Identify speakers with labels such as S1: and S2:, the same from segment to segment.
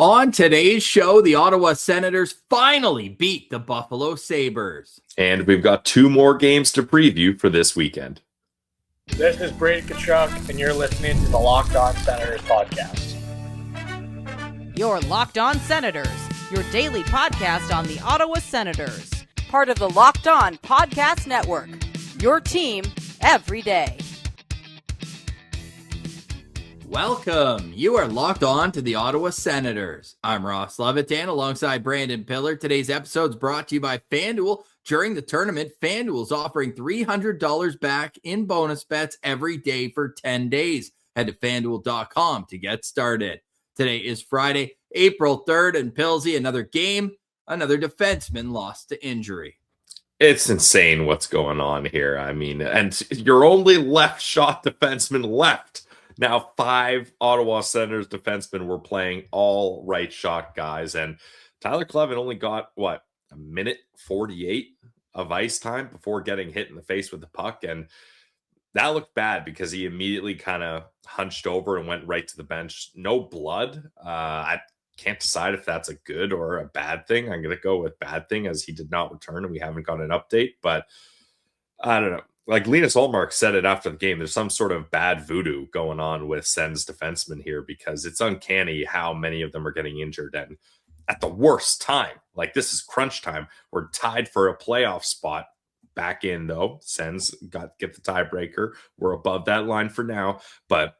S1: On today's show, the Ottawa Senators finally beat the Buffalo Sabres.
S2: And we've got two more games to preview for this weekend.
S3: This is Brady Tkachuk, and you're listening to the Locked On Senators podcast.
S4: Your Locked On Senators, your daily podcast on the Ottawa Senators. Part of the Locked On Podcast Network, your team every day.
S1: Welcome. You are locked on to the Ottawa Senators. I'm Ross Levitan alongside Brandon Piller. Today's episode is brought to you by FanDuel. During the tournament, FanDuel is offering $300 back in bonus bets every day for 10 days. Head to FanDuel.com to get started. Today is Friday, April 3rd, and Pillsy, another game, another defenseman lost to injury.
S2: It's insane what's going on here. I mean, and your only left shot defenseman left. Now, 5 Ottawa Senators defensemen were playing all right shot guys, and Tyler Kleven only got, a minute 48 of ice time before getting hit in the face with the puck, and that looked bad because he immediately kind of hunched over and went right to the bench. No blood. I can't decide if that's a good or a bad thing. I'm going to go with bad thing as he did not return, and we haven't got an update, but I don't know. Like Linus Ullmark said it after the game, there's some sort of bad voodoo going on with Sens defensemen here because it's uncanny how many of them are getting injured and at the worst time. Like this is crunch time. We're tied for a playoff spot. Back in though, Sens get the tiebreaker. We're above that line for now, but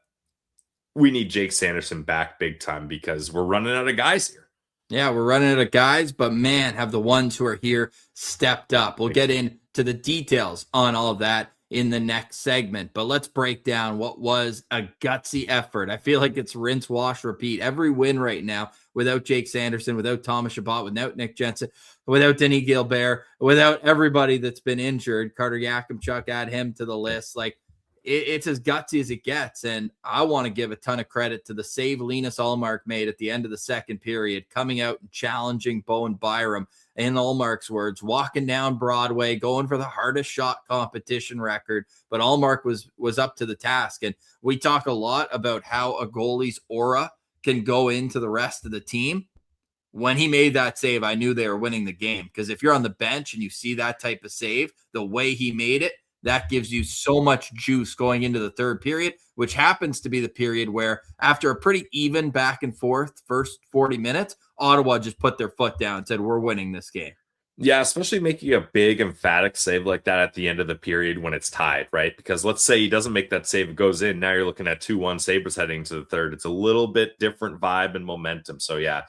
S2: we need Jake Sanderson back big time because we're running out of guys here.
S1: Yeah, we're running out of guys, but man, have the ones who are here stepped up. We'll get into the details on all of that in the next segment, but let's break down what was a gutsy effort. I feel like it's rinse, wash, repeat. Every win right now without Jake Sanderson, without Thomas Chabot, without Nick Jensen, without Denis Gilbert, without everybody that's been injured. Carter Yakimchuk, add him to the list. Like, it's as gutsy as it gets, and I want to give a ton of credit to the save Linus Ullmark made at the end of the second period, coming out and challenging Bowen Byram, in Ullmark's words, walking down Broadway, going for the hardest shot competition record, but Ullmark was up to the task, and we talk a lot about how a goalie's aura can go into the rest of the team. When he made that save, I knew they were winning the game, because if you're on the bench and you see that type of save, the way he made it, that gives you so much juice going into the third period, which happens to be the period where after a pretty even back and forth first 40 minutes, Ottawa just put their foot down and said, we're winning this game.
S2: Yeah, especially making a big emphatic save like that at the end of the period when it's tied, right? Because let's say he doesn't make that save, it goes in. Now you're looking at 2-1 Sabres heading to the third. It's a little bit different vibe and momentum. So yeah,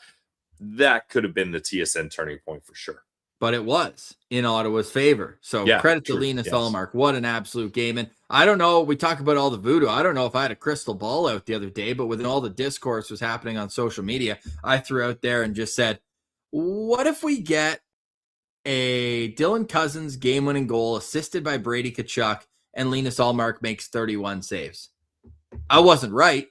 S2: that could have been the TSN turning point for sure.
S1: But it was in Ottawa's favor. So credit to Linus Ullmark. What an absolute game. And I don't know, we talk about all the voodoo. I don't know if I had a crystal ball out the other day, but when all the discourse was happening on social media, I threw out there and just said, what if we get a Dylan Cousins game-winning goal assisted by Brady Tkachuk and Linus Ullmark makes 31 saves? I wasn't right,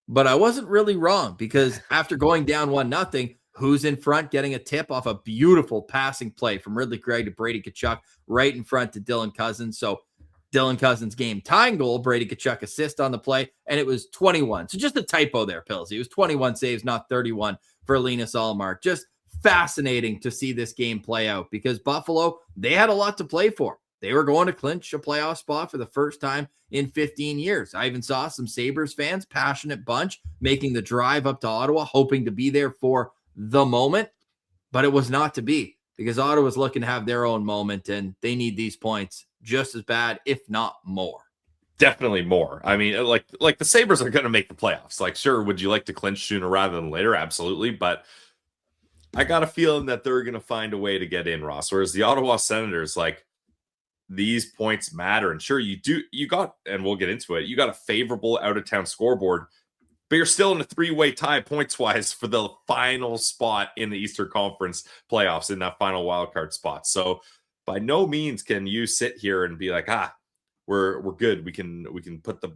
S1: but I wasn't really wrong because after going down 1-0, who's in front getting a tip off a beautiful passing play from Ridley Gregg to Brady Tkachuk right in front to Dylan Cousins. So Dylan Cousins game tying goal, Brady Tkachuk assist on the play, and it was 21. So just a typo there, Pills. It was 21 saves, not 31 for Linus Ullmark. Just fascinating to see this game play out because Buffalo, they had a lot to play for. They were going to clinch a playoff spot for the first time in 15 years. I even saw some Sabres fans, passionate bunch, making the drive up to Ottawa, hoping to be there for the moment, but it was not to be because Ottawa's looking to have their own moment and they need these points just as bad, if not more.
S2: Definitely more. I mean, like the Sabres are going to make the playoffs. Like, sure, would you like to clinch sooner rather than later? Absolutely. But I got a feeling that they're going to find a way to get in, Ross. Whereas the Ottawa Senators, like, these points matter. And sure, you got, and we'll get into it, you got a favorable out-of-town scoreboard, but you're still in a 3-way tie points-wise for the final spot in the Eastern Conference playoffs in that final wildcard spot. So by no means can you sit here and be like, we're good. We can put the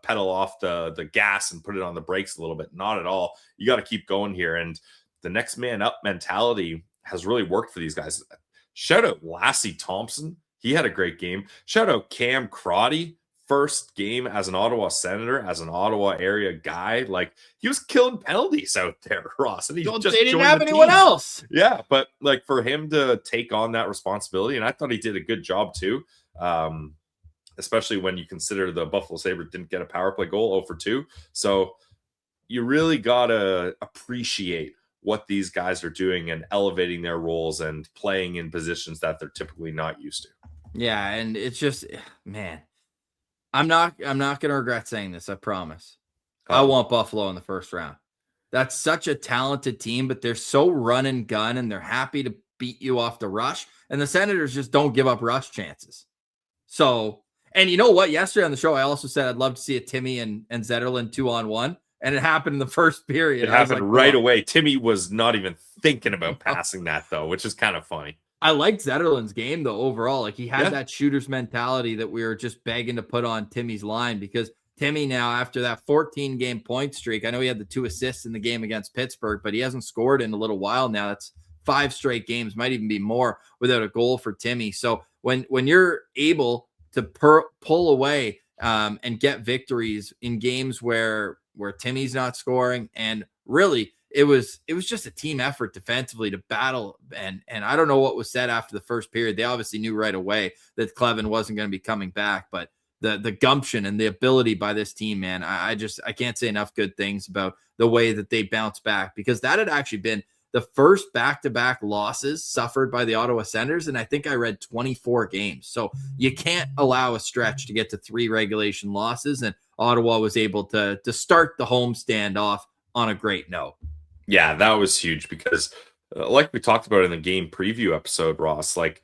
S2: pedal off the gas and put it on the brakes a little bit. Not at all. You got to keep going here. And the next man up mentality has really worked for these guys. Shout out Lassie Thompson. He had a great game. Shout out Cam Crotty. first game as an Ottawa Senator, as an Ottawa area guy. Like, he was killing penalties out there, Ross, and he just
S1: they didn't
S2: joined
S1: have
S2: the
S1: anyone
S2: team.
S1: else.
S2: Yeah, but like, for him to take on that responsibility, and I thought he did a good job too. Especially when you consider the Buffalo Sabres didn't get a power play goal 0 for 2. So you really got to appreciate what these guys are doing and elevating their roles and playing in positions that they're typically not used to.
S1: Yeah, and it's just, man, I'm not going to regret saying this, I promise. I want Buffalo in the first round. That's such a talented team, but they're so run and gun, and they're happy to beat you off the rush, and the Senators just don't give up rush chances. So, and you know what? Yesterday on the show, I also said I'd love to see a Timmy and Zetterlund 2-on-1, and it happened in the first period.
S2: It happened right away. Timmy was not even thinking about passing that, though, which is kind of funny.
S1: I liked Zetterlund's game, though, overall. Like, he had that shooter's mentality that we were just begging to put on Timmy's line, because Timmy now, after that 14-game point streak, I know he had the 2 assists in the game against Pittsburgh, but he hasn't scored in a little while now. That's 5 straight games, might even be more, without a goal for Timmy. So when you're able to pull away and get victories in games where Timmy's not scoring, and really it was just a team effort defensively to battle. And I don't know what was said after the first period. They obviously knew right away that Kleven wasn't going to be coming back, but the gumption and the ability by this team, man, I can't say enough good things about the way that they bounced back, because that had actually been the first back-to-back losses suffered by the Ottawa Senators, and I think I read 24 games. So you can't allow a stretch to get to 3 regulation losses, and Ottawa was able to start the homestand off on a great note.
S2: Yeah, that was huge, because like we talked about in the game preview episode, Ross, like,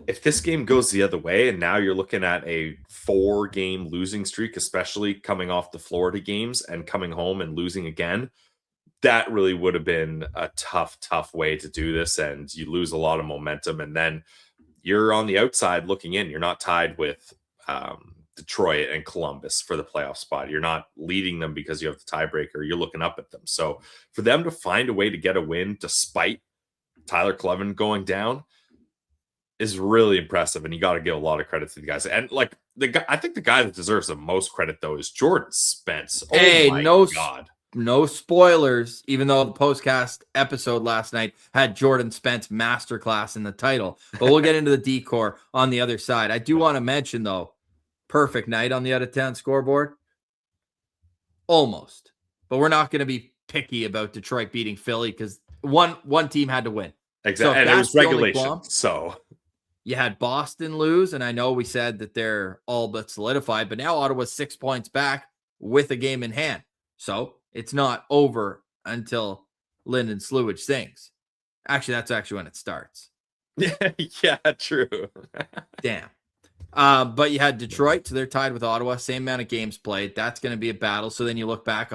S2: if this game goes the other way and now you're looking at a 4-game losing streak, especially coming off the Florida games and coming home and losing again, that really would have been a tough way to do this, and you lose a lot of momentum, and then you're on the outside looking in. You're not tied with Detroit and Columbus for the playoff spot. You're not leading them because you have the tiebreaker. You're looking up at them. So for them to find a way to get a win despite Tyler Kleven going down is really impressive, and you got to give a lot of credit to the guys. And like, I think the guy that deserves the most credit, though, is Jordan Spence.
S1: Hey, no spoilers, even though the postcast episode last night had Jordan Spence masterclass in the title. But we'll get into the decor on the other side. I do want to mention, though, perfect night on the out-of-town scoreboard. Almost. But we're not going to be picky about Detroit beating Philly, because one team had to win.
S2: Exactly. So and it was regulation. So
S1: you had Boston lose, and I know we said that they're all but solidified, but now Ottawa's 6 points back with a game in hand. So it's not over until Lyndon Slewage sings. Actually, that's actually when it starts.
S2: Yeah, true.
S1: Damn. But you had Detroit, so they're tied with Ottawa, same amount of games played. That's going to be a battle. So then you look back,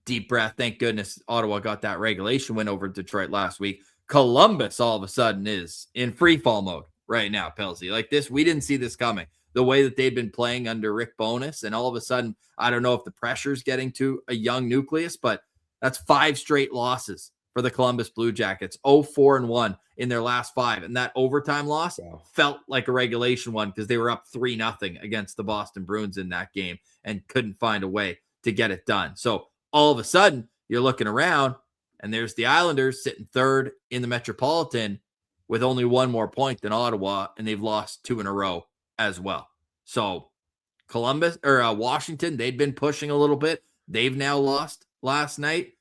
S1: deep breath. Thank goodness Ottawa got that regulation win over Detroit last week. Columbus all of a sudden is in free fall mode right now, Pelsey. Like this, we didn't see this coming. The way that they've been playing under Rick Bowness, and all of a sudden, I don't know if the pressure's getting to a young nucleus, but that's 5 straight losses for the Columbus Blue Jackets. 0-4-1 in their last 5. And that overtime loss felt like a regulation one, because they were up 3-0 against the Boston Bruins in that game and couldn't find a way to get it done. So all of a sudden, you're looking around, and there's the Islanders sitting 3rd in the Metropolitan with only 1 more point than Ottawa, and they've lost 2 in a row as well. So Columbus or Washington, they'd been pushing a little bit. They've now lost last night.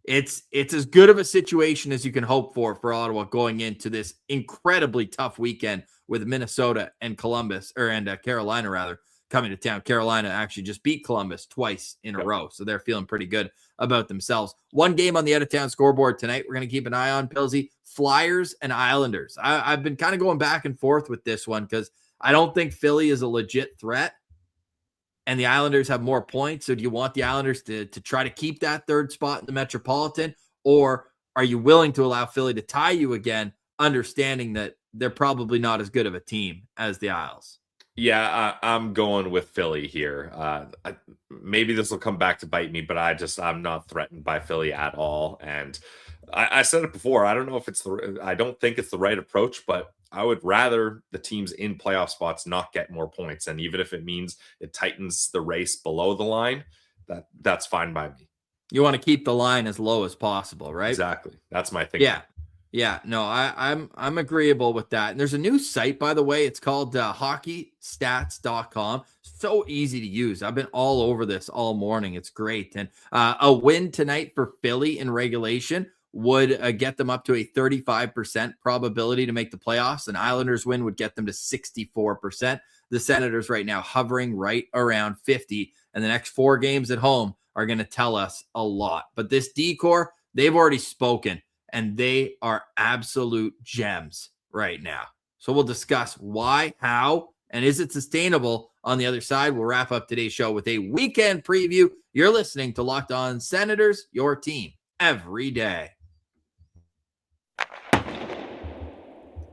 S1: It's as good of a situation as you can hope for Ottawa going into this incredibly tough weekend with Minnesota and Carolina rather coming to town. Carolina actually just beat Columbus twice in a row, so they're feeling pretty good about themselves. One game on the out-of-town scoreboard tonight we're going to keep an eye on, Pillsy. Flyers and Islanders. I've been kind of going back and forth with this one, because I don't think Philly is a legit threat, and the Islanders have more points. So do you want the Islanders to try to keep that 3rd spot in the Metropolitan, or are you willing to allow Philly to tie you again, understanding that they're probably not as good of a team as the Isles?
S2: Yeah, I'm going with Philly here. Maybe this will come back to bite me, but I'm not threatened by Philly at all. And I said it before. I don't know if I don't think it's the right approach, but I would rather the teams in playoff spots not get more points. And even if it means it tightens the race below the line, that's fine by me.
S1: You want to keep the line as low as possible, right?
S2: Exactly. That's my thinking.
S1: Yeah. No, I'm agreeable with that. And there's a new site, by the way. It's called hockeystats.com. So easy to use. I've been all over this all morning. It's great. And a win tonight for Philly in regulation would get them up to a 35% probability to make the playoffs. An Islanders win would get them to 64%. The Senators right now hovering right around 50. And the next 4 games at home are going to tell us a lot. But this decor, they've already spoken, and they are absolute gems right now. So we'll discuss why, how, and is it sustainable on the other side. We'll wrap up today's show with a weekend preview. You're listening to Locked On Senators, your team every day.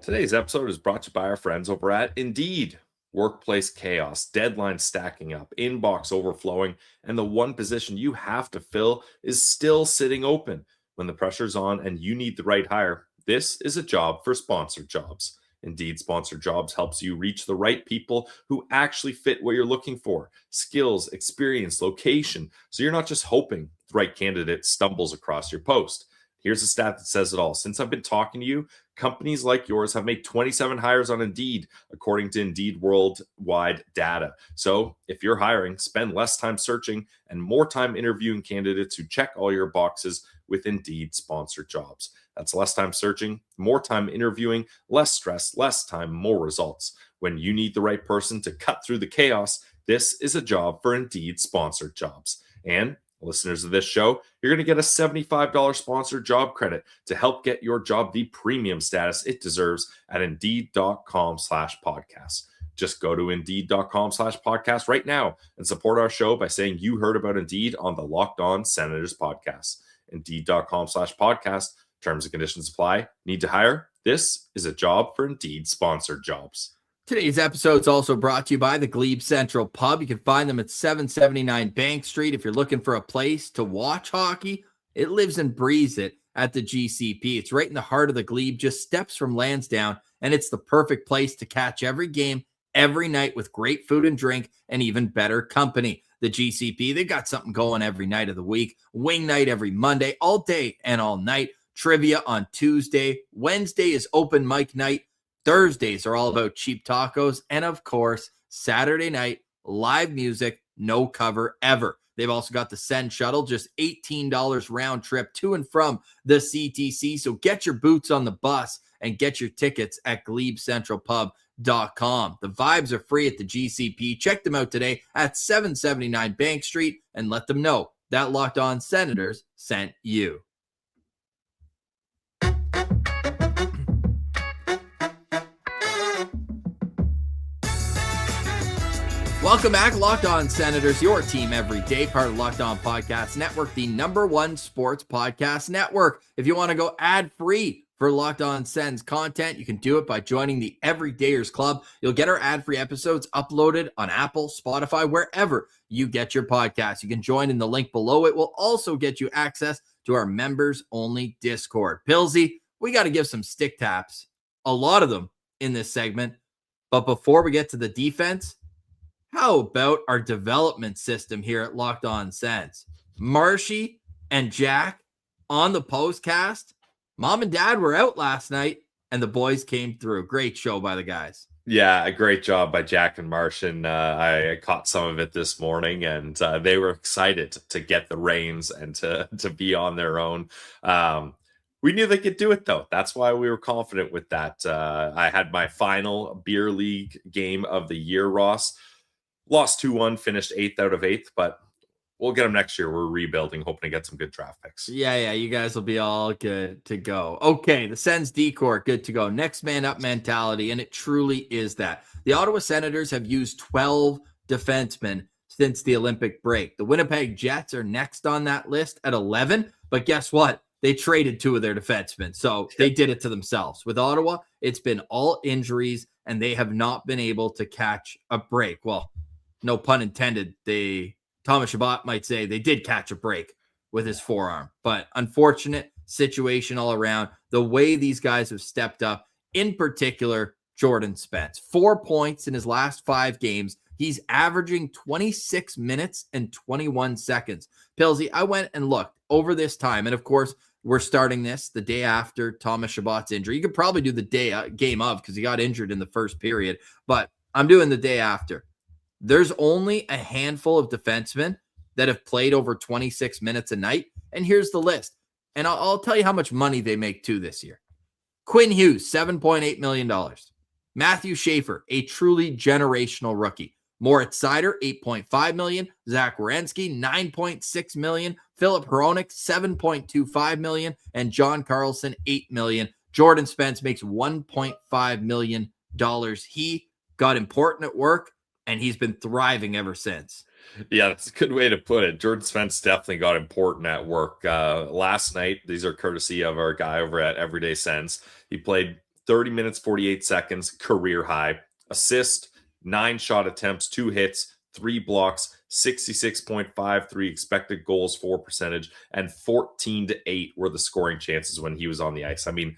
S2: Today's episode is brought to you by our friends over at Indeed. Workplace chaos, deadlines stacking up, inbox overflowing, and the one position you have to fill is still sitting open. When the pressure's on and you need the right hire, this is a job for sponsored jobs. Indeed, sponsored jobs helps you reach the right people who actually fit what you're looking for. Skills, experience, location. So you're not just hoping the right candidate stumbles across your post. Here's a stat that says it all. Since I've been talking to you, companies like yours have made 27 hires on Indeed, according to Indeed worldwide data. So if you're hiring, spend less time searching and more time interviewing candidates who check all your boxes with Indeed sponsored jobs. That's less time searching, more time interviewing, less stress, less time, more results. When you need the right person to cut through the chaos, this is a job for Indeed sponsored jobs. And listeners of this show, you're going to get a $75 sponsored job credit to help get your job the premium status it deserves at Indeed.com/podcast. Just go to Indeed.com/podcast right now and support our show by saying you heard about Indeed on the Locked On Senators podcast. Indeed.com/podcast. Terms and conditions apply. Need to hire? This is a job for Indeed sponsored jobs.
S1: Today's episode is also brought to you by the GLEBE Central Pub. You can find them at 779 Bank Street. If you're looking for a place to watch hockey, it lives and breathes it at the GCP. It's right in the heart of the Glebe, just steps from Lansdowne, and it's the perfect place to catch every game, every night with great food and drink and even better company. The GCP, they've got something going every night of the week. Wing night every Monday, all day and all night. Trivia on Tuesday. Wednesday is open mic night. Thursdays are all about cheap tacos. And of course, Saturday night, live music, no cover ever. They've also got the Sens Shuttle, just $18 round trip to and from the CTC. So get your boots on the bus and get your tickets at GLEBECentralPub.com. The vibes are free at the GCP. Check them out today at 779 Bank Street and let them know that Locked On Senators sent you. Welcome back, Locked On Senators, your team every day, part of Locked On Podcast Network, the #1 sports podcast network. If you want to go ad-free for Locked On Sens content, you can do it by joining the Everydayers Club. You'll get our ad-free episodes uploaded on Apple, Spotify, wherever you get your podcasts. You can join in the link below. It will also get you access to our members-only Discord. Pillsy, we got to give some stick taps, a lot of them in this segment. But before we get to the defense, how about our development system here at Locked On Sens? Marshy and Jack on the postcast. Mom and Dad were out last night, and the boys came through. Great show by the guys.
S2: Yeah, a great job by Jack and Martian. I caught some of it this morning, and they were excited to get the reins and to be on their own. We knew they could do it, though. That's why we were confident with that. I had my final beer league game of the year, Ross. Lost 2-1, finished 8th out of 8th, but we'll get them next year. We're rebuilding, hoping to get some good draft picks.
S1: Yeah, you guys will be all good to go. Okay, the Sens decor, good to go. Next man up mentality, and it truly is that. The Ottawa Senators have used 12 defensemen since the Olympic break. The Winnipeg Jets are next on that list at 11, but guess what? They traded 2 of their defensemen, so they did it to themselves. With Ottawa, it's been all injuries, and they have not been able to catch a break. Well, no pun intended. Thomas Chabot might say they did catch a break with his forearm, but unfortunate situation all around. The way these guys have stepped up in particular, Jordan Spence. 4 points in his last 5 games. He's averaging 26 minutes and 21 seconds. Pillsy, I went and looked over this time. And of course, we're starting this the day after Thomas Chabot's injury. You could probably do the day game of because he got injured in the first period. But I'm doing the day after. There's only a handful of defensemen that have played over 26 minutes a night. And here's the list. And I'll tell you how much money they make too this year. Quinn Hughes, $7.8 million. Matthew Schaefer, a truly generational rookie. Moritz Seider, $8.5 million. Zach Werenski, $9.6 million. Philip Hronik, $7.25 million. And John Carlson, $8 million. Jordan Spence makes $1.5 million. He got important at work, and he's been thriving ever since.
S2: Yeah, that's a good way to put it. Jordan Spence definitely got important at work. Last night, these are courtesy of our guy over at Everyday Sens. He played 30 minutes, 48 seconds, career high. Assist, 9 shot attempts, 2 hits, 3 blocks, 66.53 expected goals for percentage, and 14-8 were the scoring chances when he was on the ice. I mean,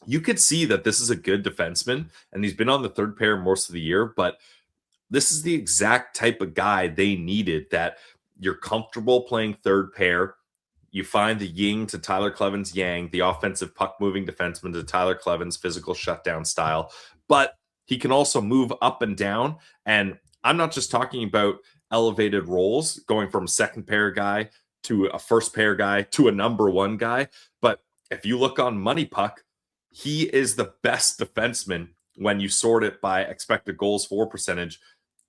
S2: you could see that this is a good defenseman, and he's been on the third pair most of the year, but this is the exact type of guy they needed, that you're comfortable playing third pair. You find the yin to Tyler Kleven's yang, the offensive puck-moving defenseman to Tyler Kleven's physical shutdown style. But he can also move up and down. And I'm not just talking about elevated roles, going from second pair guy to a first pair guy to a number 1 guy. But if you look on Money Puck, he is the best defenseman when you sort it by expected goals for percentage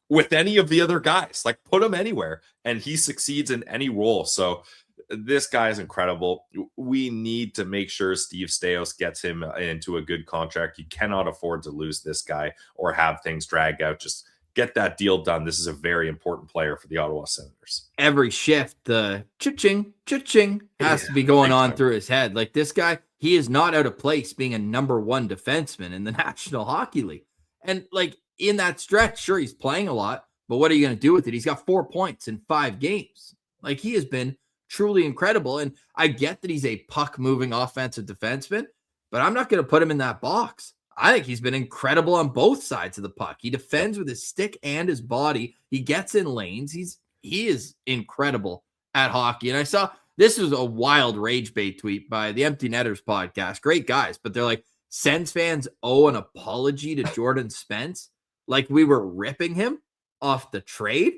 S2: with any of the other guys. Like, put him anywhere and he succeeds in any role. So this guy is incredible. We need to make sure Steve Stais gets him into a good contract. You cannot afford to lose this guy or have things drag out. Just get that deal done. This is a very important player for the Ottawa Senators.
S1: Every shift, the cha-ching, cha-ching has to be going on through his head. Like, this guy, he is not out of place being a number 1 defenseman in the National Hockey League. And like, in that stretch, sure, he's playing a lot, but what are you going to do with it? He's got 4 points in 5 games. Like, he has been truly incredible. And I get that he's a puck-moving offensive defenseman, but I'm not going to put him in that box. I think he's been incredible on both sides of the puck. He defends with his stick and his body. He gets in lanes. He is incredible at hockey. And I saw, this was a wild rage bait tweet by the Empty Netters podcast. Great guys, but they're like, Sens fans owe an apology to Jordan Spence. Like, we were ripping him off the trade.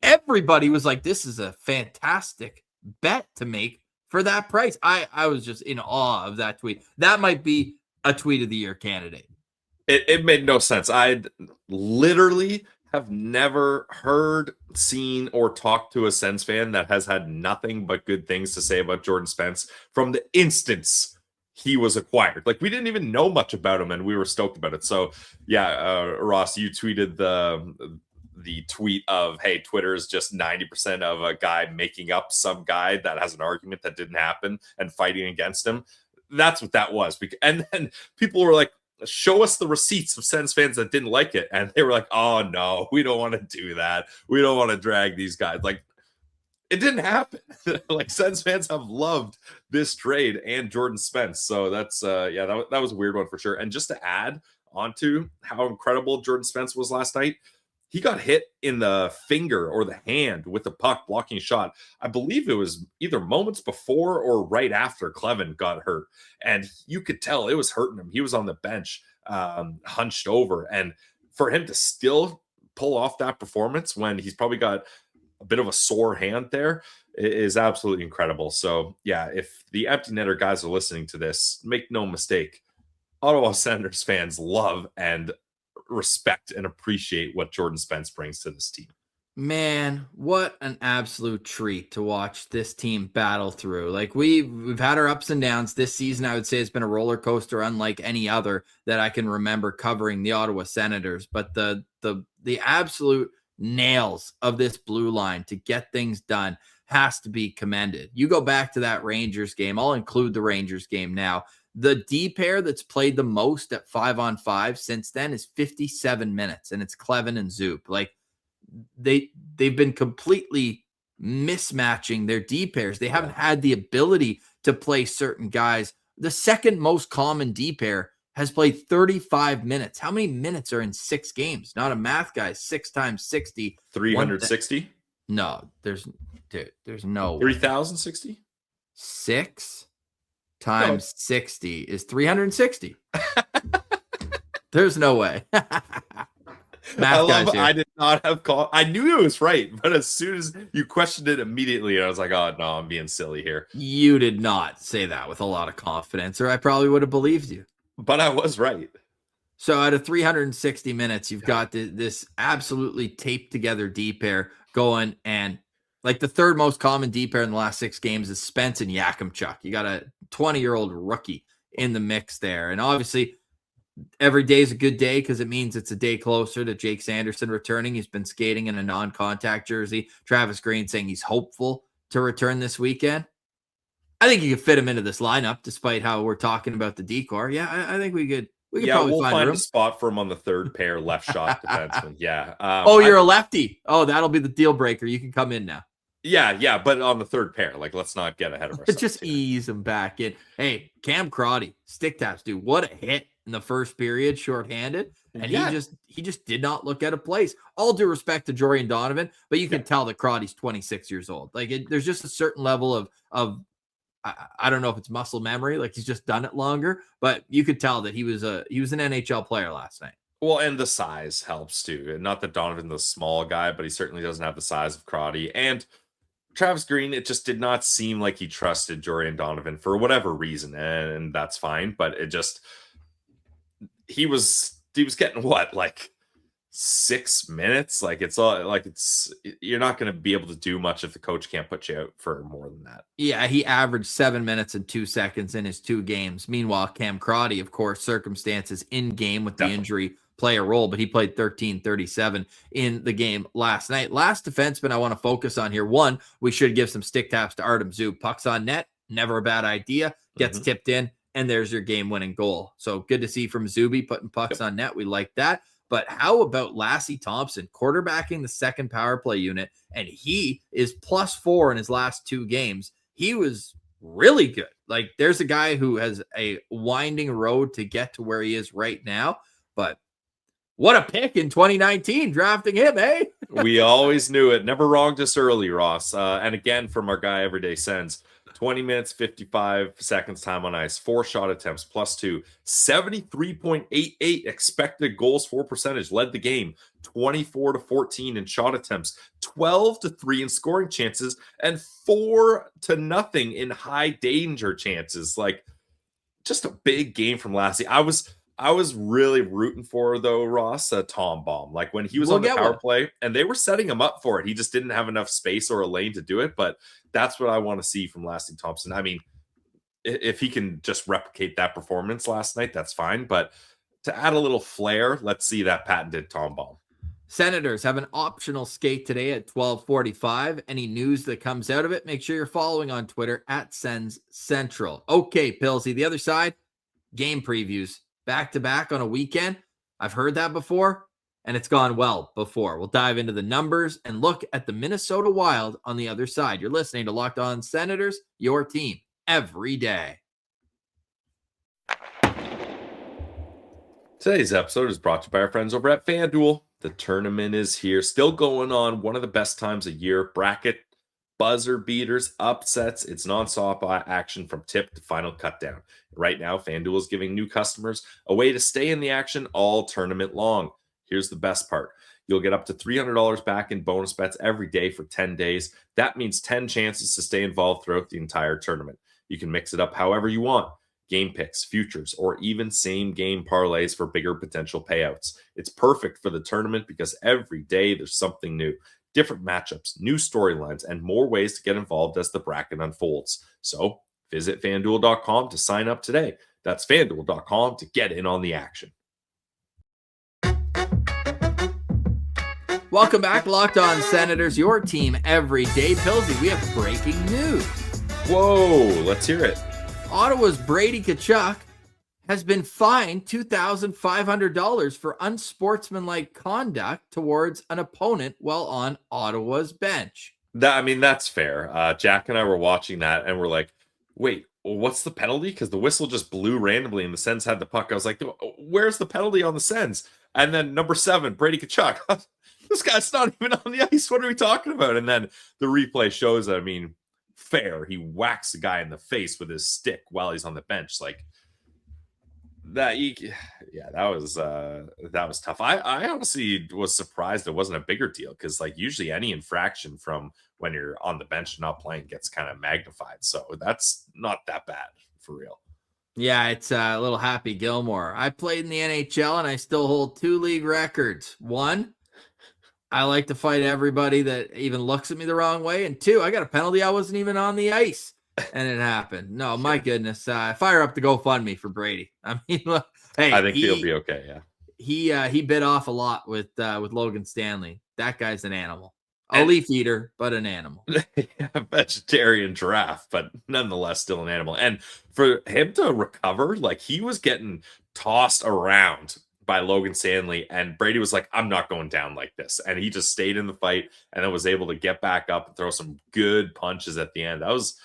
S1: Everybody was like, this is a fantastic bet to make for that price. I was just in awe of that tweet. That might be a tweet of the year candidate.
S2: It made no sense. I literally have never heard, seen, or talked to a Sens fan that has had nothing but good things to say about Jordan Spence from the instance he was acquired. Like, we didn't even know much about him and we were stoked about it. So yeah, Ross, you tweeted the tweet of, hey, Twitter is just 90% of a guy making up some guy that has an argument that didn't happen and fighting against him. That's what that was. And then people were like, show us the receipts of Sens fans that didn't like it. And they were like, oh no, we don't want to do that. We don't want to drag these guys. Like, it didn't happen. Like, Sens fans have loved this trade and Jordan Spence. So that's, that was a weird one for sure. And just to add onto how incredible Jordan Spence was last night, he got hit in the finger or the hand with the puck blocking shot. I believe it was either moments before or right after Kleven got hurt. And you could tell it was hurting him. He was on the bench, hunched over. And for him to still pull off that performance when he's probably got a bit of a sore hand there is absolutely incredible. So yeah, if the Empty Netter guys are listening to this, make no mistake, Ottawa Senators fans love and respect and appreciate what Jordan Spence brings to this team.
S1: Man, what an absolute treat to watch this team battle through. Like, we've had our ups and downs this season. I would say it's been a roller coaster unlike any other that I can remember covering the Ottawa Senators. But the absolute nails of this blue line to get things done has to be commended. You go back to that Rangers game. I'll include the Rangers game now. The D pair that's played the most at 5-on-5 since then is 57 minutes, and it's Kleven and Zoop. Like, they've been completely mismatching their D pairs. They haven't had the ability to play certain guys. The second most common D pair has played 35 minutes. How many minutes are in 6 games? Not a math guy. 6 times 60.
S2: 360?
S1: No, there's no
S2: 3,060?
S1: 6 times 60 is 360. There's no way.
S2: I did not have call. I knew it was right, but as soon as you questioned it immediately, I was like, oh, no, I'm being silly here.
S1: You did not say that with a lot of confidence, or I probably would have believed you.
S2: But I was right.
S1: So out of 360 minutes, you've got this absolutely taped together D pair going, and like the third most common D pair in the last 6 games is Spence and Tkachuk. You got a 20-year-old rookie in the mix there. And obviously, every day is a good day because it means it's a day closer to Jake Sanderson returning. He's been skating in a non-contact jersey. Travis Green saying he's hopeful to return this weekend. I think you could fit him into this lineup, despite how we're talking about the decor. Yeah, I think we could.
S2: We'll find a spot for him on the third pair left shot defenseman. Yeah.
S1: You're a lefty. Oh, that'll be the deal breaker. You can come in now.
S2: Yeah, but on the third pair, like, let's not get ahead of ourselves.
S1: Just ease him back in. Hey, Cam Crotty, stick taps, dude. What a hit in the first period, shorthanded. And he just did not look out of place. All due respect to Jordan Donovan, but you can tell that Crotty's 26 years old. Like, there's just a certain level of I don't know if it's muscle memory, like he's just done it longer, but you could tell that he was an NHL player last night.
S2: Well, and the size helps too. Not that Donovan's the small guy, but he certainly doesn't have the size of Crotty. And Travis Green, it just did not seem like he trusted Jordan Donovan for whatever reason, and that's fine. But it just he was getting what, like 6 minutes? Like you're not going to be able to do much if the coach can't put you out for more than that.
S1: Yeah, he averaged 7 minutes and 2 seconds in his 2 games. Meanwhile, Cam Crotty, of course, circumstances in game with the injury play a role, but he played 13:37 in the game last night. Last defenseman I want to focus on here. One, we should give some stick taps to Artem Zub. Pucks on net, never a bad idea. Gets tipped in, and there's your game-winning goal. So good to see from Zuby putting pucks on net. We like that. But how about Lassie Thompson quarterbacking the second power play unit? And he is +4 in his last 2 games. He was really good. Like, there's a guy who has a winding road to get to where he is right now. But what a pick in 2019, drafting him, eh?
S2: We always knew it. Never wronged us early, Ross. And again, from our guy Everyday Sens, 20 minutes, 55 seconds time on ice, 4 shot attempts, +2, 73.88 expected goals for percentage, led the game, 24-14 in shot attempts, 12-3 in scoring chances, and 4-0 in high danger chances. Like, just a big game from Lassie. I was really rooting for, though, Ross, Tom Baum. Like, when he was on the power play, and they were setting him up for it. He just didn't have enough space or a lane to do it, but that's what I want to see from Lassie Thompson. I mean, if he can just replicate that performance last night, that's fine. But to add a little flair, let's see that patented Tom Baum.
S1: Senators have an optional skate today at 12:45. Any news that comes out of it, make sure you're following on Twitter at Sens Central. Okay, Pillsy, the other side, game previews. Back-to-back on a weekend. I've heard that before, and it's gone well before. We'll dive into the numbers and look at the Minnesota Wild on the other side. You're listening to Locked On Senators, your team every day.
S2: Today's episode is brought to you by our friends over at FanDuel. The tournament is here, still going on. One of the best times of year. Bracket, buzzer beaters, upsets. It's nonstop action from tip to final cutdown. Right now, FanDuel is giving new customers a way to stay in the action all tournament long. Here's the best part. You'll get up to $300 back in bonus bets every day for 10 days. That means 10 chances to stay involved throughout the entire tournament. You can mix it up however you want. Game picks, futures, or even same-game parlays for bigger potential payouts. It's perfect for the tournament because every day there's something new. Different matchups, new storylines, and more ways to get involved as the bracket unfolds. So visit FanDuel.com to sign up today. That's FanDuel.com to get in on the action.
S1: Welcome back, Locked On Senators, your team every day. Pillsy, we have breaking news.
S2: Whoa, let's hear it.
S1: Ottawa's Brady Tkachuk has been fined $2,500 for unsportsmanlike conduct towards an opponent while on Ottawa's bench.
S2: That's fair. Jack and I were watching that and we're like, wait, what's the penalty? Because the whistle just blew randomly and the Sens had the puck. I was like, where's the penalty on the Sens? And then number 7, Brady Tkachuk. This guy's not even on the ice. What are we talking about? And then the replay shows, I mean, fair. He whacks the guy in the face with his stick while he's on the bench. Like that. That was tough. I honestly was surprised it wasn't a bigger deal because like usually any infraction from when you're on the bench and not playing gets kind of magnified. So that's not that bad for real.
S1: Yeah, it's a little Happy Gilmore. I played in the NHL and I still hold 2 league records. 1, I like to fight everybody that even looks at me the wrong way. And 2, I got a penalty. I wasn't even on the ice and it happened. No, my goodness. Fire up the GoFundMe for Brady. I mean, look, hey,
S2: I think he'll be okay. Yeah.
S1: He bit off a lot with Logan Stanley. That guy's an animal. A leaf eater, but an animal.
S2: A vegetarian giraffe, but nonetheless still an animal. And for him to recover, like he was getting tossed around by Logan Stanley, and Brady was like, I'm not going down like this. And he just stayed in the fight and then was able to get back up and throw some good punches at the end. That was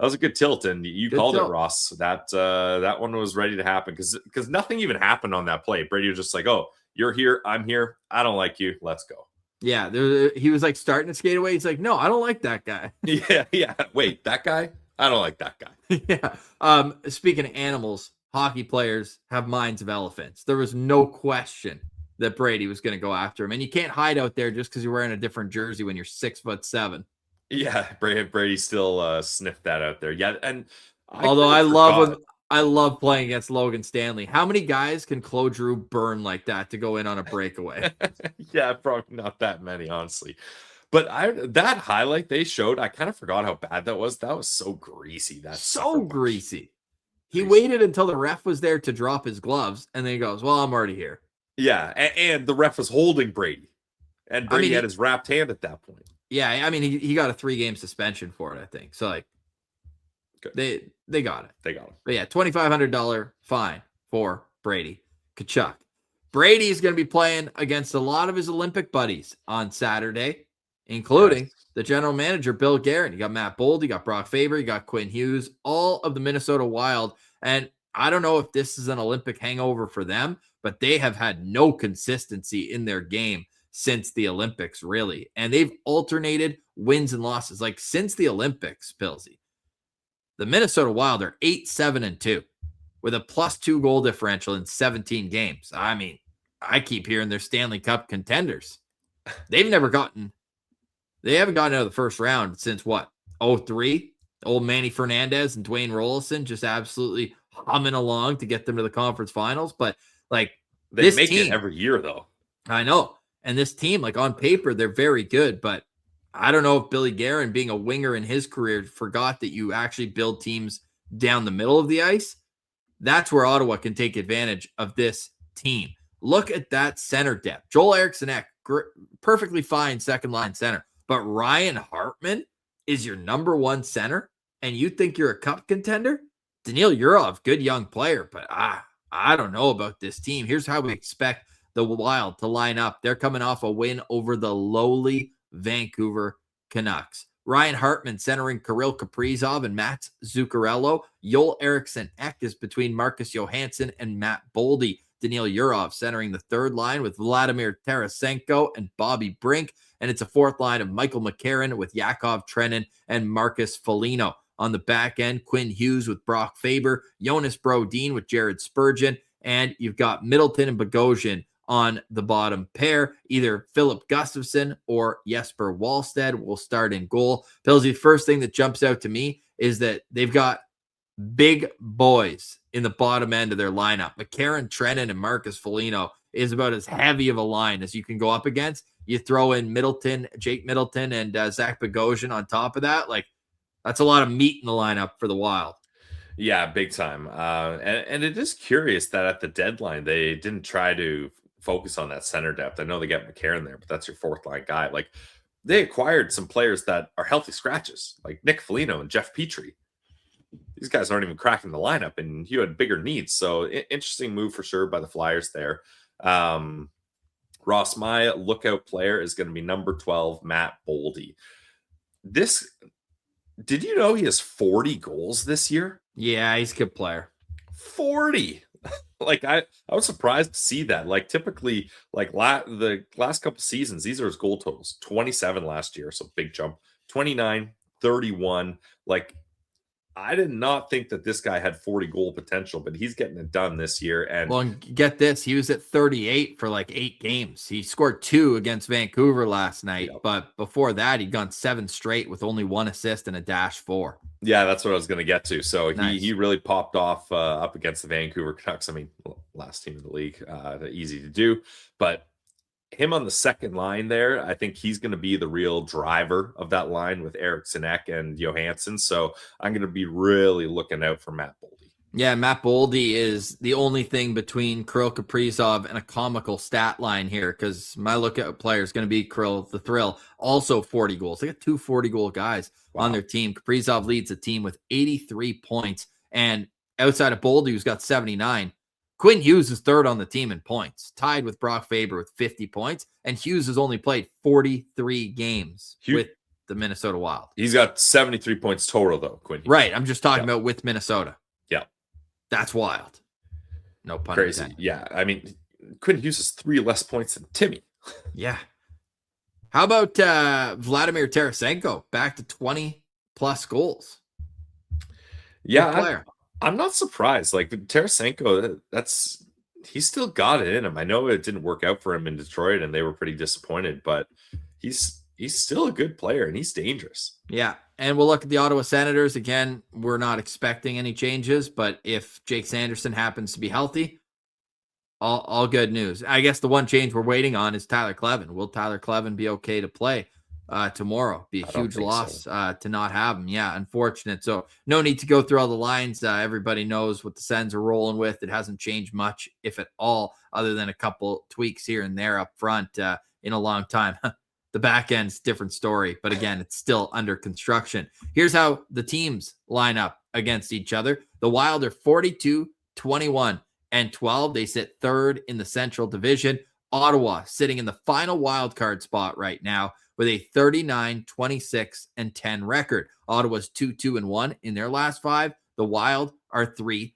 S2: a good tilt. And you called it, Ross. That one was ready to happen because nothing even happened on that play. Brady was just like, oh, you're here. I'm here. I don't like you. Let's go.
S1: Yeah, he was like starting to skate away. He's like, no, I don't like that guy.
S2: Yeah. Wait, that guy? I don't like that guy.
S1: Yeah. Speaking of animals, hockey players have minds of elephants. There was no question that Brady was going to go after him. And you can't hide out there just because you're wearing a different jersey when you're 6'7".
S2: Yeah, Brady still sniffed that out there. Yeah, and
S1: although I love playing against Logan Stanley. How many guys can Claude Giroux burn like that to go in on a breakaway?
S2: Yeah, probably not that many, honestly. But that highlight they showed, I kind of forgot how bad that was. That was so greasy. That's
S1: so greasy. He waited until the ref was there to drop his gloves, and then he goes, well, I'm already here.
S2: Yeah, and the ref was holding Brady. And Brady had his wrapped hand at that point.
S1: Yeah, I mean, he got a 3-game suspension for it, I think. So, like, good. They got it.
S2: They got it.
S1: But yeah, $2,500 fine for Brady Tkachuk. Brady is going to be playing against a lot of his Olympic buddies on Saturday, including the general manager, Bill Guerin. You got Matt Boldy, you got Brock Faber, you got Quinn Hughes, all of the Minnesota Wild. And I don't know if this is an Olympic hangover for them, but they have had no consistency in their game since the Olympics, really. And they've alternated wins and losses. Like since the Olympics, Pilsy, the Minnesota Wild are 8-7-2 with a +2 goal differential in 17 games. I mean, I keep hearing they're Stanley Cup contenders. They haven't gotten out of the first round since what? 2003? Old Manny Fernandez and Dwayne Rollison just absolutely humming along to get them to the conference finals. But like
S2: they make it every year though.
S1: I know. And this team, like on paper, they're very good, but I don't know if Billy Guerin, being a winger in his career, forgot that you actually build teams down the middle of the ice. That's where Ottawa can take advantage of this team. Look at that center depth. Joel Eriksson-Ek, perfectly fine second-line center. But Ryan Hartman is your number 1 center, and you think you're a cup contender? Daniil Yurov, good young player, but I don't know about this team. Here's how we expect the Wild to line up. They're coming off a win over the lowly Vancouver Canucks. Ryan Hartman centering Kirill Kaprizov and Matt Zuccarello. Joel Eriksson-Ek is between Marcus Johansson and Matt Boldy. Daniil Yurov centering the third line with Vladimir Tarasenko and Bobby Brink. And it's a fourth line of Michael McCarron with Yakov Trenin and Marcus Foligno. On the back end, Quinn Hughes with Brock Faber, Jonas Brodin with Jared Spurgeon, and you've got Middleton and Bogosian on the bottom pair. Either Philip Gustafsson or Jesper Wallstedt will start in goal. Pilsy, first thing that jumps out to me is that they've got big boys in the bottom end of their lineup. McCarron, Trenin, and Marcus Foligno is about as heavy of a line as you can go up against. You throw in Middleton, Jake Middleton, and Zach Bogosian on top of that. Like, that's a lot of meat in the lineup for the Wild.
S2: Yeah, big time. And it is curious that at the deadline, they didn't try to focus on that center depth. I know they got McCarron there, but that's your fourth line guy. Like, they acquired some players that are healthy scratches, like Nick Foligno and Jeff Petrie. These guys aren't even cracking the lineup, and you had bigger needs. So interesting move for sure by the Flyers there. Ross, my lookout player is going to be number 12, Matt Boldy. Did you know he has 40 goals this year?
S1: Yeah, he's a good player.
S2: 40. Like I was surprised to see that. Like typically, like the last couple seasons, these are his goal totals. 27 last year, so big jump. 29, 31. Like I did not think that this guy had 40 goal potential, but he's getting it done this year. And
S1: get this, he was at 38 for like 8 games. He scored 2 against Vancouver last night, but before that, he'd gone 7 straight with only 1 assist and a -4.
S2: Yeah, that's what I was going to get to. So
S1: nice.
S2: he really popped off up against the Vancouver Canucks. I mean, last team in the league, easy to do, but him on the second line there, I think he's going to be the real driver of that line with Eriksson Ek and Johansson. So I'm going to be really looking out for Matt Boldy.
S1: Yeah, Matt Boldy is the only thing between Kirill Kaprizov and a comical stat line here, because my lookout player is going to be Kirill the Thrill, also 40 goals. They got 2 40-goal guys on their team. Kaprizov leads the team with 83 points, and outside of Boldy, who's got 79, Quinn Hughes is third on the team in points, tied with Brock Faber with 50 points, and Hughes has only played 43 games with the Minnesota Wild.
S2: He's got 73 points total, though, Quinn Hughes.
S1: Right, I'm just talking about with Minnesota.
S2: Yeah.
S1: That's wild. No pun
S2: Crazy.
S1: intended.
S2: Yeah, I mean, Quinn Hughes has 3 less points than Timmy.
S1: Yeah. How about Vladimir Tarasenko, back to 20-plus goals?
S2: Yeah, I'm not surprised. Like Tarasenko, he's still got it in him. I know it didn't work out for him in Detroit, and they were pretty disappointed, but he's still a good player, and he's dangerous.
S1: Yeah, and we'll look at the Ottawa Senators. Again, we're not expecting any changes, but if Jake Sanderson happens to be healthy, all good news. I guess the one change we're waiting on is Tyler Kleven. Will Tyler Kleven be okay to play tomorrow? Be a huge loss to not have him. Yeah, unfortunate. So no need to go through all the lines. Everybody knows what the Sens are rolling with. It hasn't changed much, if at all, other than a couple tweaks here and there up front in a long time. The back end's different story, but again, it's still under construction. Here's how the teams line up against each other. The Wild are 42, 21, and 12. They sit third in the Central Division. Ottawa sitting in the final wild card spot right now with a 39, 26, and 10 record. Ottawa's 2-2-1 in their last 5. The Wild are 3-2-0.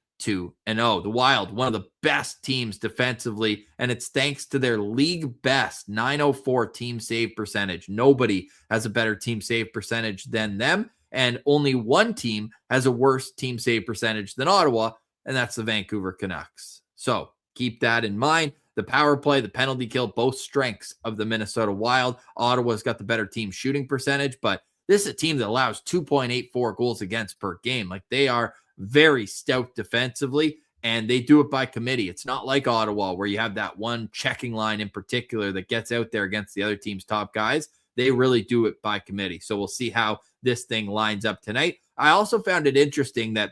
S1: The Wild, one of the best teams defensively, and it's thanks to their league best 904 team save percentage. Nobody has a better team save percentage than them, and only one team has a worse team save percentage than Ottawa, and that's the Vancouver Canucks. So keep that in mind. The power play, the penalty kill, both strengths of the Minnesota Wild. Ottawa's got the better team shooting percentage, but this is a team that allows 2.84 goals against per game. Like, they are very stout defensively, and they do it by committee. It's not like Ottawa where you have that one checking line in particular that gets out there against the other team's top guys. They really do it by committee. So we'll see how this thing lines up tonight. I also found it interesting that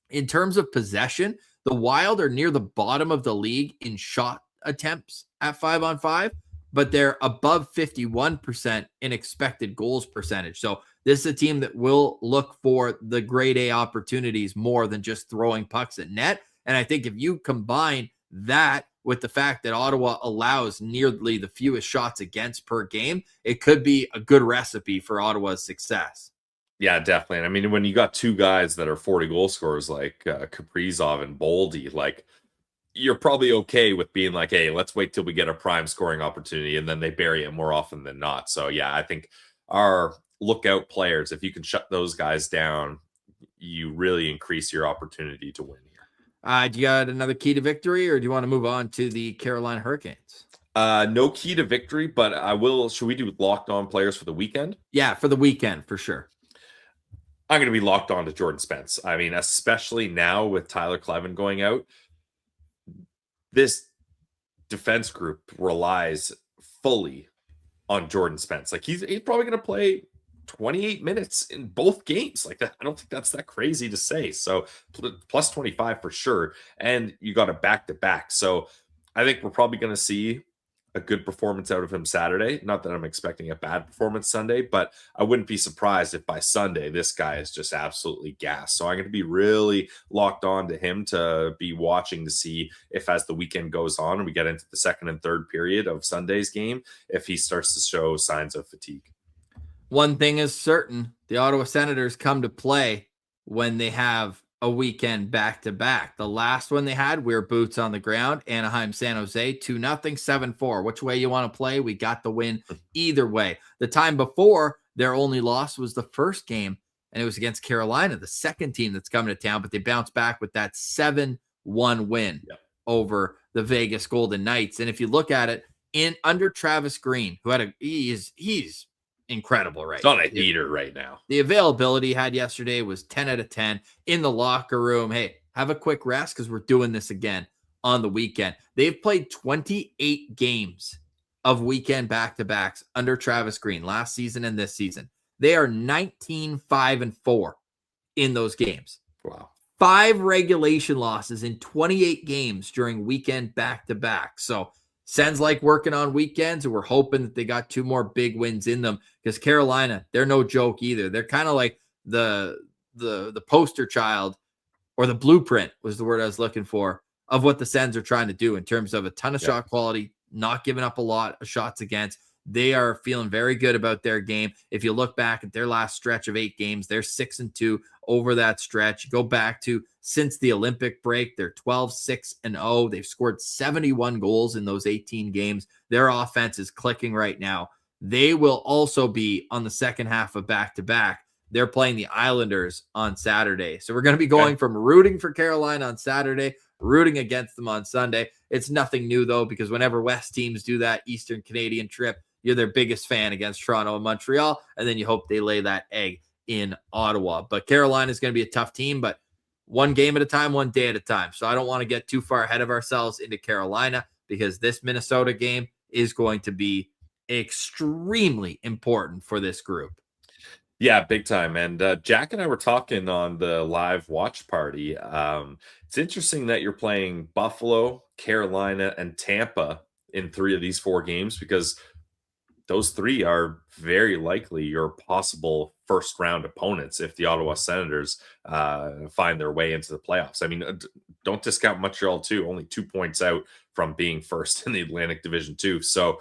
S1: in terms of possession, the Wild are near the bottom of the league in shot attempts at 5-on-5, but they're above 51% in expected goals percentage. So this is a team that will look for the grade A opportunities more than just throwing pucks at net. And I think if you combine that with the fact that Ottawa allows nearly the fewest shots against per game, it could be a good recipe for Ottawa's success.
S2: Yeah, definitely. And I mean, when you got 2 guys that are 40 goal scorers like Kaprizov and Boldy, like, you're probably okay with being like, hey, let's wait till we get a prime scoring opportunity, and then they bury it more often than not. So yeah, I think our lookout players, if you can shut those guys down, you really increase your opportunity to win here.
S1: Do you got another key to victory, or do you want to move on to the Carolina Hurricanes?
S2: No key to victory, but I will. Should we do locked on players for the weekend?
S1: Yeah, for the weekend, for sure.
S2: I'm going to be locked on to Jordan Spence. I mean, especially now with Tyler Kleven going out, this defense group relies fully on Jordan Spence. Like, he's probably going to play 28 minutes in both games. Like, that, I don't think that's that crazy to say. So plus 25 for sure. And you got a back-to-back. So I think we're probably going to see a good performance out of him Saturday. Not that I'm expecting a bad performance Sunday, but I wouldn't be surprised if by Sunday this guy is just absolutely gassed. So I'm going to be really locked on to him to be watching to see if, as the weekend goes on and we get into the second and third period of Sunday's game, if he starts to show signs of fatigue. One
S1: thing is certain: the Ottawa Senators come to play when they have a weekend back-to-back. The last one they had, we were boots on the ground. Anaheim, San Jose, 2-0, 7-4. Which way you want to play? We got the win either way. The time before, their only loss was the first game, and it was against Carolina, the second team that's coming to town, but they bounced back with that 7-1 win over the Vegas Golden Knights. And if you look at it, under Travis Green, who had he's incredible right
S2: now. It's on a heater right now.
S1: The availability he had yesterday was 10 out of 10 in the locker room. Hey, have a quick rest because we're doing this again on the weekend. They've played 28 games of weekend back-to-backs under Travis Green last season and this season. They are 19-5-4 in those games.
S2: Wow.
S1: 5 regulation losses in 28 games during weekend back-to-back. So Sens like working on weekends, and we're hoping that they got 2 more big wins in them because Carolina, they're no joke either. They're kind of like the poster child, or the blueprint was the word I was looking for, of what the Sens are trying to do in terms of a ton of shot quality, not giving up a lot of shots against. They are feeling very good about their game. If you look back at their last stretch of 8 games, they're 6-2 over that stretch. Go back to since the Olympic break, they're 12-6-0. They've scored 71 goals in those 18 games. Their offense is clicking right now. They will also be on the second half of back-to-back. They're playing the Islanders on Saturday. So we're going to be going from rooting for Carolina on Saturday, rooting against them on Sunday. It's nothing new, though, because whenever West teams do that Eastern Canadian trip, you're their biggest fan against Toronto and Montreal, and then you hope they lay that egg in Ottawa. But Carolina is going to be a tough team, but one game at a time, one day at a time. So I don't want to get too far ahead of ourselves into Carolina because this Minnesota game is going to be extremely important for this group.
S2: Yeah, big time. And Jack and I were talking on the live watch party. It's interesting that you're playing Buffalo, Carolina, and Tampa in 3 of these 4 games because those 3 are very likely your possible first-round opponents if the Ottawa Senators find their way into the playoffs. I mean, don't discount Montreal, too. Only 2 points out from being first in the Atlantic Division, too. So,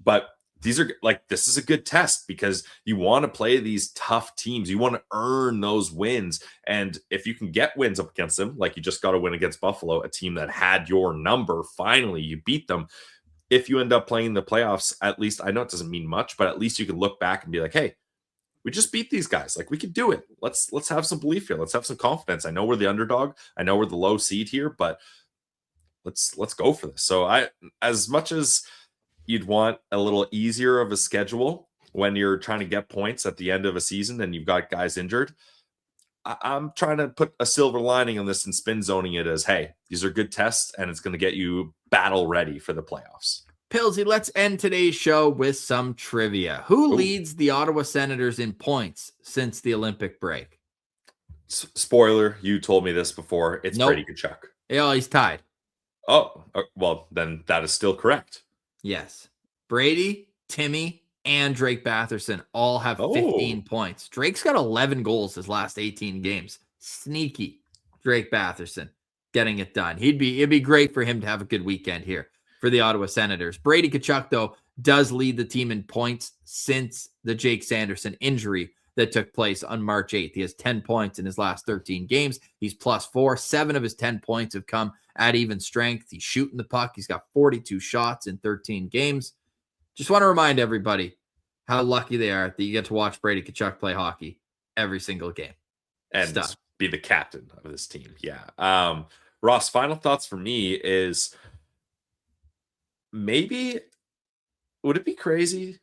S2: but these are this is a good test because you want to play these tough teams. You want to earn those wins. And if you can get wins up against them, like you just got a win against Buffalo, a team that had your number, finally you beat them. If you end up playing the playoffs, at least, I know it doesn't mean much, but at least you can look back and be like, hey, we just beat these guys. Like, we can do it. Let's have some belief here. Let's have some confidence. I know we're the underdog. I know we're the low seed here, but let's go for this. So as much as you'd want a little easier of a schedule when you're trying to get points at the end of a season and you've got guys injured, I'm trying to put a silver lining on this and spin zoning it as, hey, these are good tests and it's going to get you battle ready for the playoffs.
S1: Pillsy, let's end today's show with some trivia. Who leads the Ottawa Senators in points since the Olympic break?
S2: Spoiler, you told me this before. It's Brady Tkachuk.
S1: Yeah, he's tied.
S2: Oh, well, then that is still correct.
S1: Yes. Brady, Timmy, and Drake Batherson all have 15 points. Drake's got 11 goals his last 18 games. Sneaky Drake Batherson getting it done. It'd be great for him to have a good weekend here for the Ottawa Senators. Brady Tkachuk, though, does lead the team in points since the Jake Sanderson injury that took place on March 8th. He has 10 points in his last 13 games. He's +4. 7 of his 10 points have come at even strength. He's shooting the puck. He's got 42 shots in 13 games. Just want to remind everybody how lucky they are that you get to watch Brady Tkachuk play hockey every single game.
S2: And be the captain of this team. Yeah. Ross, final thoughts for me is maybe would it be crazy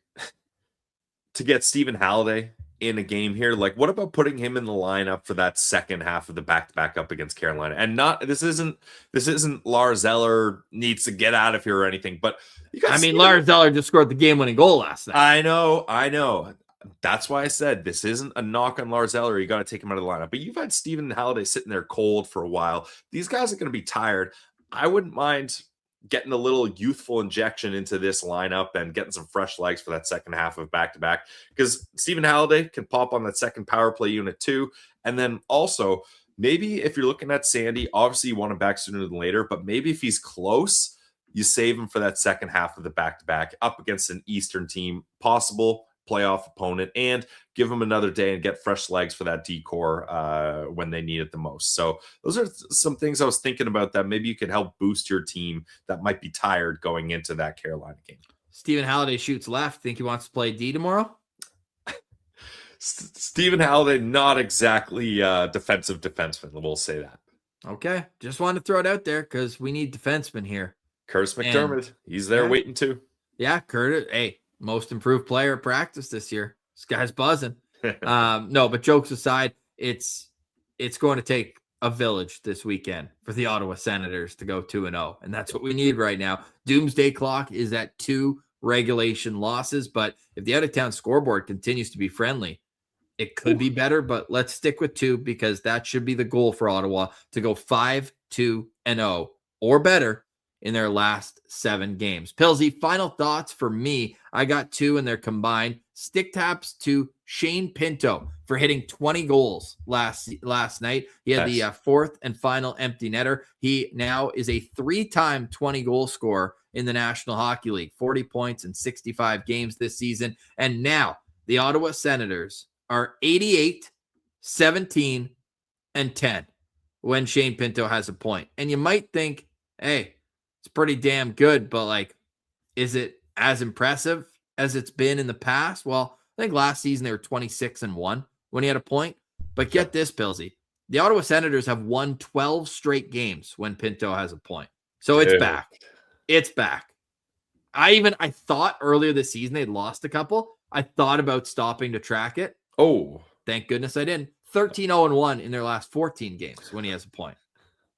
S2: to get Stephen Halliday in a game here? Like, what about putting him in the lineup for that second half of the back-to-back up against Carolina? And this isn't Lars Eller needs to get out of here or anything, but
S1: Lars Eller just scored the game-winning goal last night.
S2: I know. That's why I said this isn't a knock on Lars Eller. You got to take him out of the lineup. But you've had Stephen Halliday sitting there cold for a while. These guys are going to be tired. I wouldn't mind getting a little youthful injection into this lineup and getting some fresh legs for that second half of back-to-back, because Stephen Halliday can pop on that second power play unit too. And then also, maybe if you're looking at Sandy, obviously you want him back sooner than later, but maybe if he's close, you save him for that second half of the back-to-back up against an Eastern team. Possible, playoff opponent and give them another day and get fresh legs for that decor when they need it the most. So those are some things I was thinking about that maybe you could help boost your team that might be tired going into that Carolina game.
S1: Stephen Halliday shoots left. Think he wants to play D tomorrow?
S2: Stephen Halliday, not exactly defensive defenseman. We'll say that.
S1: Okay. Just wanted to throw it out there because we need defensemen here.
S2: Curtis McDermott, he's there waiting too.
S1: Yeah, Curtis. Hey, most improved player at practice this year. This guy's buzzing. No, but jokes aside, it's going to take a village this weekend for the Ottawa Senators to go 2-0. And that's what we need right now. Doomsday clock is at 2 regulation losses. But if the out-of-town scoreboard continues to be friendly, it could be better, but let's stick with 2 because that should be the goal for Ottawa to go 5-2-0 or better in their last 7 games. Pilsy, final thoughts for me. I got 2 and they're combined. Stick taps to Shane Pinto for hitting 20 goals last night. He had the 4th and final empty netter. He now is a 3-time 20-goal scorer in the National Hockey League, 40 points in 65 games this season. And now the Ottawa Senators are 88, 17, and 10 when Shane Pinto has a point. And you might think, hey, it's pretty damn good, but like, is it as impressive as it's been in the past? Well, I think last season they were 26-1 when he had a point. But get this, Pilsy. The Ottawa Senators have won 12 straight games when Pinto has a point. So it's back. It's back. I thought earlier this season they'd lost a couple. I thought about stopping to track it.
S2: Oh,
S1: thank goodness I didn't. 13-0-1 in their last 14 games when he has a point.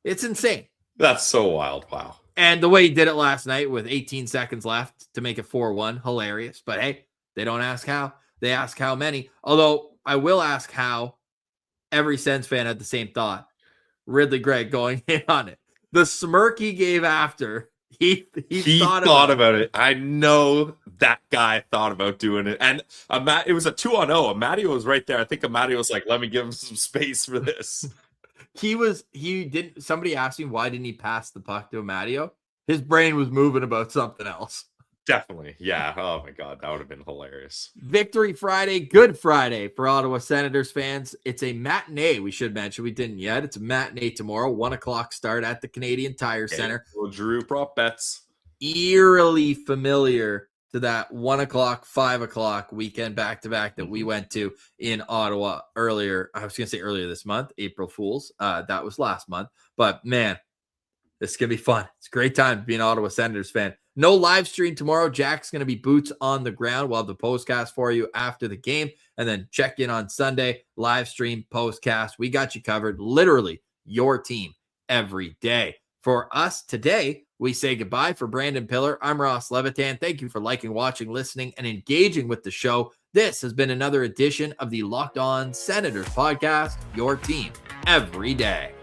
S1: It's insane.
S2: That's so wild. Wow.
S1: And the way he did it last night with 18 seconds left to make it 4-1, hilarious. But hey, they don't ask how. They ask how many. Although I will ask how every Sens fan had the same thought. Ridley Gregg going in on it. The smirk he gave after, he thought
S2: about it. I know that guy thought about doing it. And it was a 2-0. Amadio was right there. I think Amadio was like, let me give him some space for this. Somebody asked me why didn't he pass the puck to Amadio? His brain was moving about something else. Definitely. Yeah. Oh my God. That would have been hilarious.
S1: Victory Friday, Good Friday for Ottawa Senators fans. It's a matinee. We should mention we didn't yet. It's a matinee tomorrow, 1:00 start at the Canadian Tire Center.
S2: Well, Drew prop bets.
S1: Eerily familiar to that 1:00, 5:00 weekend back-to-back that we went to in Ottawa earlier. I was going to say earlier this month, April Fools. That was last month. But man, this is going to be fun. It's a great time to be an Ottawa Senators fan. No live stream tomorrow. Jack's going to be boots on the ground. We'll have the postcast for you after the game. And then check in on Sunday, live stream, postcast. We got you covered. Literally your team every day. For us today, we say goodbye. For Brandon Piller, I'm Ross Levitan. Thank you for liking, watching, listening, and engaging with the show. This has been another edition of the Locked On Senators podcast, your team every day.